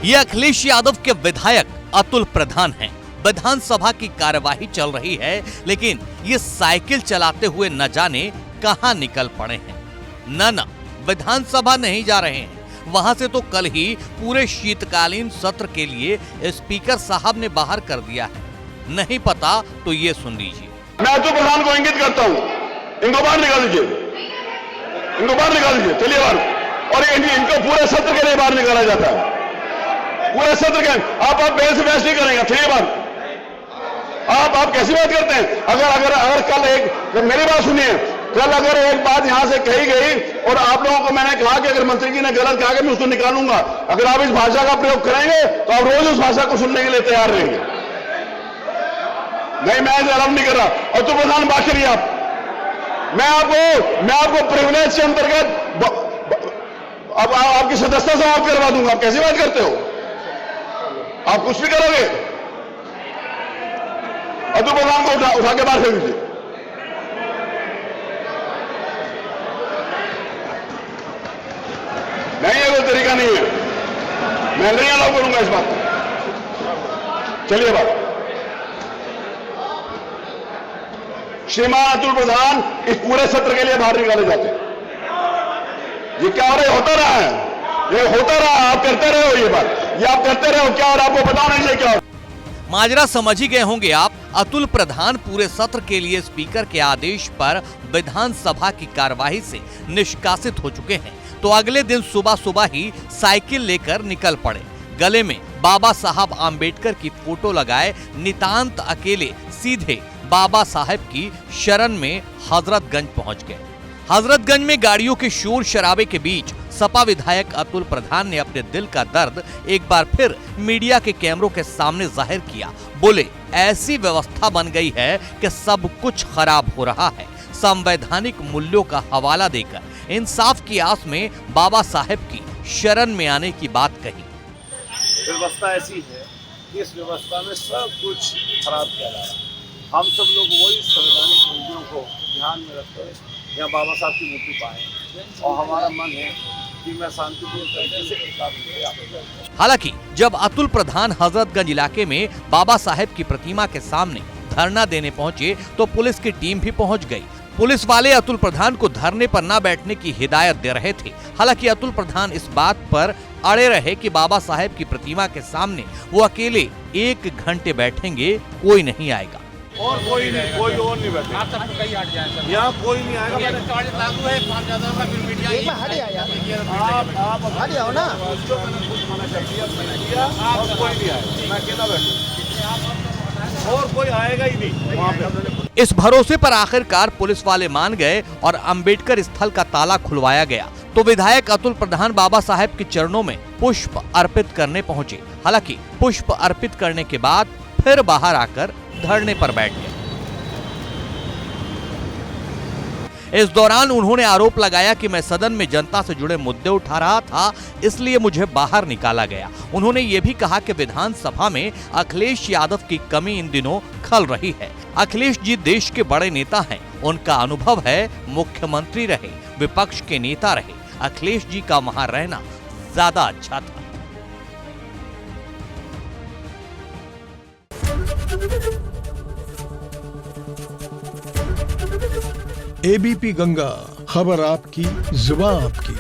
ये अखिलेश यादव के विधायक अतुल प्रधान हैं। विधानसभा की कार्यवाही चल रही है, लेकिन ये साइकिल चलाते हुए न जाने कहां निकल पड़े हैं। न विधानसभा नहीं जा रहे हैं, वहां से तो कल ही पूरे शीतकालीन सत्र के लिए स्पीकर साहब ने बाहर कर दिया है। नहीं पता तो ये सुन लीजिए। मैं अतुल प्रधान को इंगित करता हूं, इनको बाहर निकाल दीजिए, इनको बाहर निकाल दीजिए, चलिए बाहर। और इनको पूरे सत्र के लिए बाहर निकाला जाता है, पूरे सत्र के। आप बहस से बहस नहीं करेंगे, चलिए बाहर। आप कैसी बात करते हैं? अगर कल एक, मेरी बात सुनिए, कल अगर एक बात यहां से कही गई और आप लोगों को मैंने कहा कि अगर मंत्री जी ने गलत कहा कि मैं उसको निकालूंगा, अगर आप इस भाषा का प्रयोग करेंगे तो आप रोज उस भाषा को सुनने के लिए तैयार रहेंगे। नहीं, मैं आराम नहीं कर रहा। और तो प्रधान बात करिए आप। मैं आपको प्रिविलेज के अंतर्गत अब आपकी सदस्यता समाप्त करवा दूंगा। आप कैसी बात करते हो? आप कुछ भी करोगे? अतुल प्रधान को उठा के बाहर फेंक दीजिए। नहीं, ये कोई तरीका नहीं है, मैं नहीं अलाउ करूंगा इस बात को। चलिए बात। श्रीमान अतुल प्रधान इस पूरे सत्र के लिए बाहर निकाले जाते हैं। ये क्या हो रहा है? होता रहा है, ये होता रहा। आप करते रहे हो ये बात, ये आप करते रहे हो क्या? और आपको पता नहीं है क्या माजरा समझ ही गए होंगे आप। अतुल प्रधान पूरे सत्र के लिए स्पीकर के आदेश पर विधानसभा की कार्यवाही से निष्कासित हो चुके हैं, तो अगले दिन सुबह सुबह ही साइकिल लेकर निकल पड़े। गले में बाबा साहब आम्बेडकर की फोटो लगाए नितांत अकेले सीधे बाबा साहब की शरण में हजरतगंज पहुंच गए। हजरतगंज में गाड़ियों के शोर शराबे के बीच सपा विधायक अतुल प्रधान ने अपने दिल का दर्द एक बार फिर मीडिया के कैमरों के सामने जाहिर किया। बोले, ऐसी व्यवस्था बन गई है कि सब कुछ खराब हो रहा है। संवैधानिक मूल्यों का हवाला देकर इंसाफ की आस में बाबा साहब की शरण में आने की बात कही। व्यवस्था ऐसी है, इस व्यवस्था में सब कुछ खराब किया जा रहा है। हम सब लोग वही संवैधानिक मूल्यों को ध्यान में रखते हैं, यहाँ बाबा साहब की मूर्ति पाए, और हमारा मन है कि मैं शांतिपूर्ण तरीके से एकात्म। हालांकि जब अतुल प्रधान हजरतगंज इलाके में बाबा साहब की प्रतिमा के सामने धरना देने पहुंचे तो पुलिस की टीम भी पहुंच गई। पुलिस वाले अतुल प्रधान को धरने पर न बैठने की हिदायत दे रहे थे। हालांकि अतुल प्रधान इस बात पर अड़े रहे कि बाबा साहब की प्रतिमा के सामने वो अकेले 1 घंटे बैठेंगे, कोई नहीं आएगा। और कोई नहीं, कोई और नहीं बैठेगा। आप सब कहीं हट जाए, यहाँ कोई नहीं आएगा। लागू है, आप हट जाओ ना। उसको मैंने कुछ मना कर दिया, आप कोई नहीं आएगा, मैं अकेला बैठूं और कोई आएगा ही नहीं वहाँ पे। इस भरोसे पर आखिरकार पुलिस वाले मान गए और अंबेडकर स्थल का ताला खुलवाया गया, तो विधायक अतुल प्रधान बाबा साहब के चरणों में पुष्प अर्पित करने पहुंचे। हालांकि पुष्प अर्पित करने के बाद फिर बाहर आकर धरने पर बैठ गए। इस दौरान उन्होंने आरोप लगाया कि मैं सदन में जनता से जुड़े मुद्दे उठा रहा था, इसलिए मुझे बाहर निकाला गया। उन्होंने ये भी कहा कि विधानसभा में अखिलेश यादव की कमी इन दिनों खल रही है। अखिलेश जी देश के बड़े नेता हैं, उनका अनुभव है, मुख्यमंत्री रहे, विपक्ष के नेता रहे। अखिलेश जी का वहां रहना ज्यादा अच्छा था। एबीपी गंगा, खबर आपकी, जुबान आपकी।